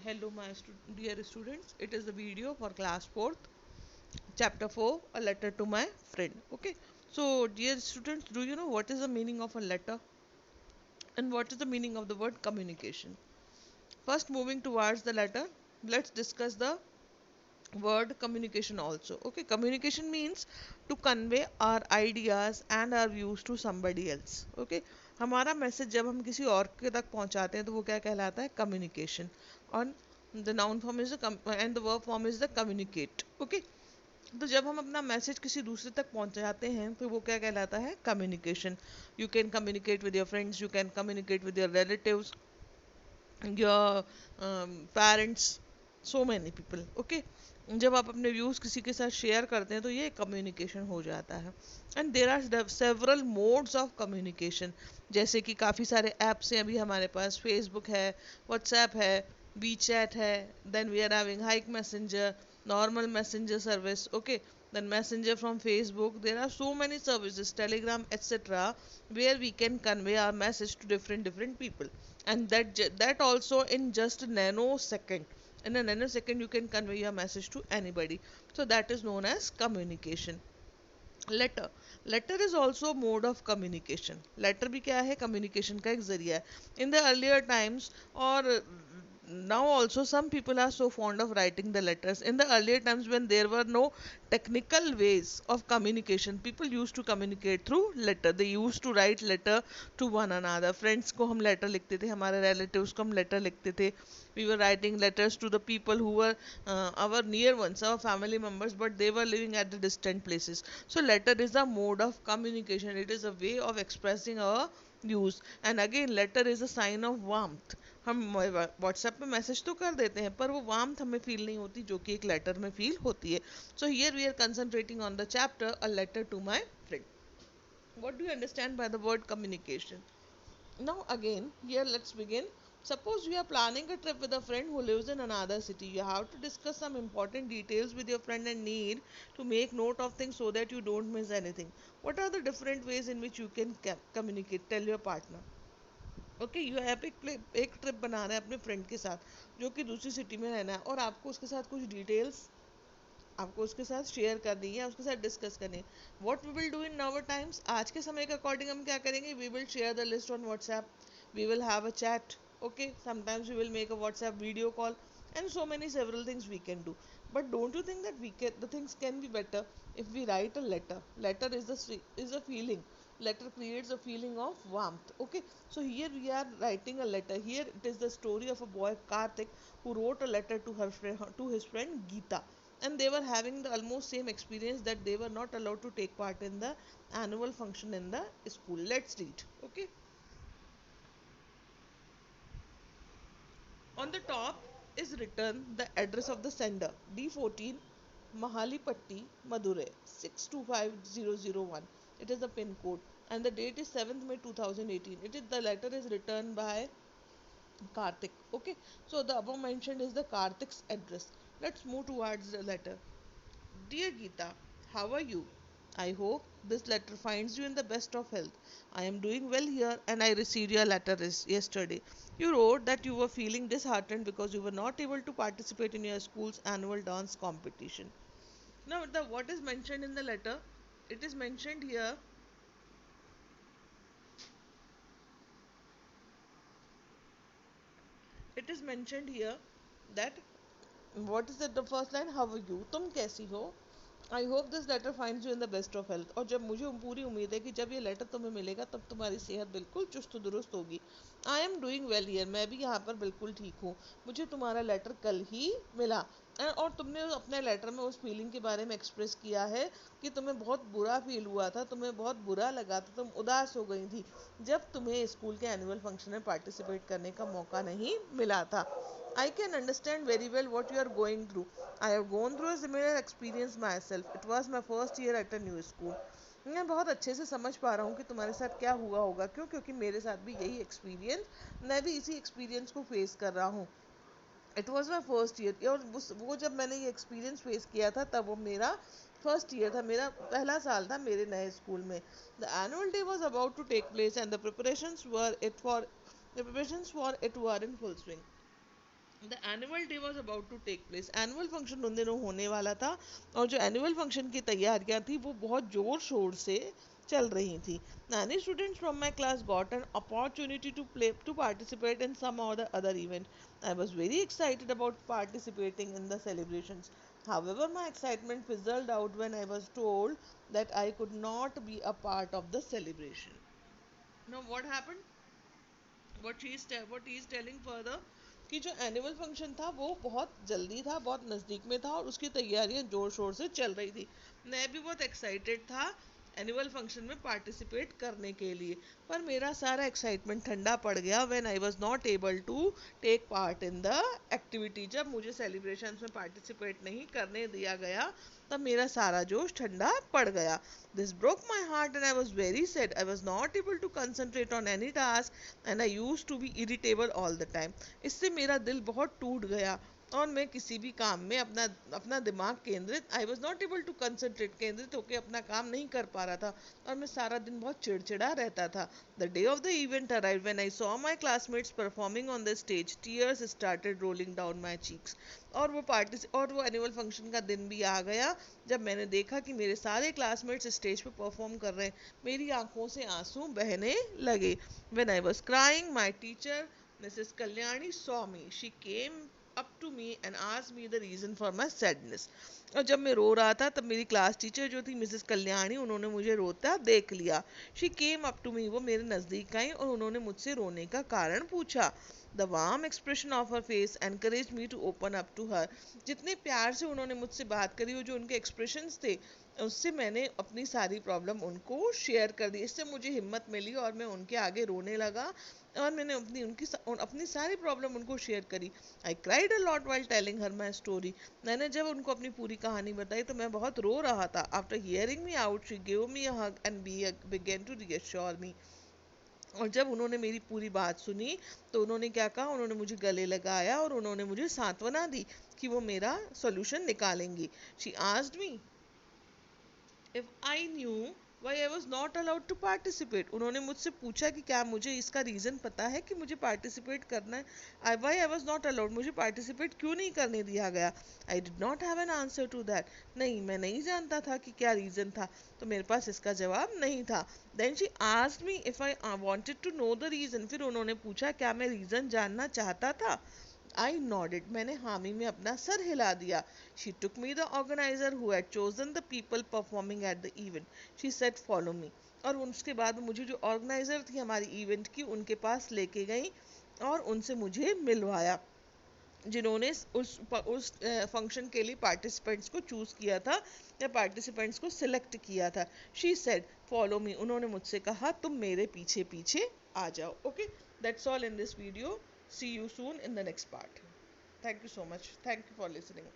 Hello, my dear students. It is the video for class 4th, chapter 4, a letter to my friend. Okay, so dear students, do you know what is the meaning of a letter and what is the meaning of the word communication? First, moving towards the letter, let's discuss the word communication also. Okay, communication means to convey our ideas and our views to somebody else. Okay, हमारा message जब हम किसी और के तक पहुंचाते हैं तो वो क्या कहलाता है कम्युनिकेशन और the noun form is and the verb form is the communicate. Okay, तो जब हम अपना मैसेज किसी दूसरे तक पहुंचाते हैं तो वो क्या कहलाता है communication. You can communicate with your friends, you can communicate with your relatives, your parents, so many people. Okay, जब आप अपने व्यूज़ किसी के साथ शेयर करते हैं तो ये कम्युनिकेशन हो जाता है. And there are several modes of communication, जैसे कि काफ़ी ऐप्स हैं अभी हमारे पास. फेसबुक है, व्हाट्सएप है, वी चैट है, then we are having Hike messenger, normal messenger service. Okay, then messenger from Facebook. There are so many services, telegram, etc., where we can convey our message to different people, and that also in just a nanosecond. In a nanosecond you can convey your message to anybody. So that is known as communication. Letter is also a mode of communication. Letter भी क्या है, communication का एक जरिया है. In the earlier times, or now also some people are so fond of writing the letters. In the earlier times when there were no technical ways of communication, people used to communicate through letter. They used to write letter to one another. Friends को हम letter लिखते थे, हमारे relatives को हम letter लिखते थे. We were writing letters to the people who were our near ones, our family members, but they were living at the distant places. So letter is a mode of communication. It is a way of expressing our views. And again, letter is a sign of warmth. हम WhatsApp पे message तो कर देते हैं पर वो warmth हमें feel नहीं होती जो कि एक लेटर में फील होती है. So here we are concentrating on the chapter a letter to my friend. What do you understand by the word communication? Now again, here let's begin. Suppose you are planning a trip with a friend who lives in another city. You have to discuss some important details with your friend and need to make note of things so that you don't miss anything. What are the different ways in which you can communicate? Tell your partner. Okay, you आप एक trip बना रहे हैं अपने friend के साथ जो कि दूसरी सिटी में रहना है और आपको उसके साथ कुछ डिटेल्स आपको उसके साथ शेयर करनी है, उसके साथ डिस्कस करनी है. What we will do in our times, आज के समय के अकॉर्डिंग हम क्या करेंगे? We will share the list on WhatsApp, we will have a chat. Okay, sometimes we will make a WhatsApp video call and so many several things we can do. But don't you think that the things can be better if we write a letter? Letter is a feeling. Letter creates a feeling of warmth. Okay, so here we are writing a letter. Here it is the story of a boy Karthik who wrote a letter to to his friend Geeta, and they were having the almost same experience that they were not allowed to take part in the annual function in the school. Let's read. Okay, on the top is written the address of the sender, D14, Mahalipatti, Madurai 625001. It is the pin code and the date is 7th May 2018. The letter is written by Karthik. Okay, so the above mentioned is the Karthik's address. Let's move towards the letter. Dear Geeta, how are you? I hope this letter finds you in the best of health. I am doing well here and I received your letter yesterday. You wrote that you were feeling disheartened because you were not able to participate in your school's annual dance competition. Now, what is mentioned in the letter? It is mentioned here. It is mentioned here that what is the first line? How are you? तुम कैसी हो? I hope this letter finds you in the best of health. और जब मुझे पूरी उम्मीद है कि जब ये लेटर तुम्हें मिलेगा तब तुम्हारी सेहत बिल्कुल चुस्त दुरुस्त होगी. I am doing well here, मैं भी यहाँ पर बिल्कुल ठीक हूँ. मुझे तुम्हारा लेटर कल ही मिला. और तुमने अपने लेटर में उस फीलिंग के बारे में एक्सप्रेस किया है कि तुम्हें बहुत बुरा फील हुआ था, तुम्हें बहुत बुरा लगा था, तुम उदास हो गई थी जब तुम्हें स्कूल के एनुअल फंक्शन में पार्टिसिपेट करने का मौका नहीं मिला था. I can understand very well what you are going through. I have gone through a similar experience myself. It was my first year at a new school. मैं बहुत अच्छे से समझ पा रहा हूँ कि तुम्हारे साथ क्या हुआ होगा. क्यों? क्योंकि मेरे साथ भी यही एक्सपीरियंस, मैं भी इसी एक्सपीरियंस को फेस कर रहा हूँ. It was my first year, और वो जब मैंने ये एक्सपीरियंस फेस किया था तब वो मेरा फर्स्ट ईयर था, मेरा पहला साल था मेरे नए स्कूल में. The annual day was about to take place and the preparations for it were in full swing. The annual day was about to take place. Annual function उन दिनों होने वाला था, और जो एनुअल फंक्शन की तैयारियां थी वो बहुत जोर शोर से चल रही थी। Many students from my class got an opportunity to participate in some or the other event. I was very excited about participating in the celebrations. However, my excitement fizzled out when I was told that I could not be a part of the celebration. Now, what happened? What he is telling further कि जो annual function था वो बहुत जल्दी था, बहुत नज़दीक में था, और उसकी तैयारियां जोर शोर से चल रही थी। मैं भी बहुत एक्साइटेड था एनुअल फंक्शन में पार्टिसिपेट करने के लिए, पर मेरा सारा एक्साइटमेंट ठंडा पड़ गया when I was not able to take part in the activity. जब मुझे सेलिब्रेशंस में पार्टिसिपेट नहीं करने दिया गया तब मेरा सारा जोश ठंडा पड़ गया। This broke my heart and I was very sad. I was not able to concentrate on any task and I use to be irritable all the time. इससे मेरा दिल बहुत टूट गया और मैं किसी भी काम में अपना अपना दिमाग केंद्रित, I was not able to concentrate, केंद्रित होकर अपना काम नहीं कर पा रहा था, और मैं सारा दिन बहुत चिड़चिड़ा रहता था। The day of the event arrived when I saw my classmates performing on the stage, tears started rolling down my cheeks. और वो एनुअल फंक्शन का दिन भी आ गया जब मैंने देखा कि मेरे सारे क्लासमेट्स स्टेज पे परफॉर्म कर रहे हैं। मेरी आंखों से आंसू बहने लगे। When I was crying my teacher Mrs Kalyani saw me, she came up to me and asked me the reason for my sadness. और जब मैं रो रहा था तब मेरी क्लास टीचर जो थी मिसेस कल्याणी, उन्होंने मुझे रोता देख लिया। She came up to me, वो मेरे नज़दीक आई और उन्होंने मुझसे रोने का कारण पूछा। The warm expression of her face encourage me to open up to her. जितने प्यार से उन्होंने मुझसे बात करी और जो उनके एक्सप्रेशंस थे, उससे मैंने अपनी सारी प्रॉब्लम उनको शेयर कर दी। इससे मुझे हिम्मत मिली और मैं उनके आगे रोने लगा और मैंने अपनी सारी प्रॉब्लम उनको शेयर करी। I cried a lot while telling her my story. मैंने जब उनको अपनी पूरी कहानी बताई तो मैं बहुत रो रहा था। After hearing me out she give me a hug and begin to reassure me. और जब उन्होंने मेरी पूरी बात सुनी तो उन्होंने क्या कहा, उन्होंने मुझे गले लगाया और उन्होंने मुझे सांत्वना दी कि वो मेरा सोल्यूशन निकालेंगी। She asked me if I knew why I was not allowed to participate. उन्होंने मुझसे पूछा कि क्या मुझे इसका रीज़न पता है कि मुझे पार्टिसिपेट करना है। Why I was not allowed, मुझे पार्टिसिपेट क्यों नहीं करने दिया गया। I did not have an answer to that. नहीं, मैं नहीं जानता था कि क्या रीज़न था, तो मेरे पास इसका जवाब नहीं था। Then she asked me if I wanted to know the reason. फिर उन्होंने पूछा क्या मैं रीज़न जानना चाहता था। I nodded. मैंने हामी में अपना सर हिला दिया. She took me the organizer who had chosen the people performing at the event. She said, "Follow me." और उसके बाद मुझे जो ऑर्गेनाइजर थी हमारी इवेंट की, उनके पास लेके गई और उनसे मुझे मिलवाया, जिन्होंने उस फंक्शन के लिए पार्टिसिपेंट्स को चूज़ किया था या पार्टिसिपेंट्स को सिलेक्ट किया था। शी सेड फॉलो मी, उन्होंने मुझसे कहा तुम मेरे पीछे पीछे आ जाओ। Okay, that's all in this video. See you soon in the next part. Thank you so much. Thank you for listening.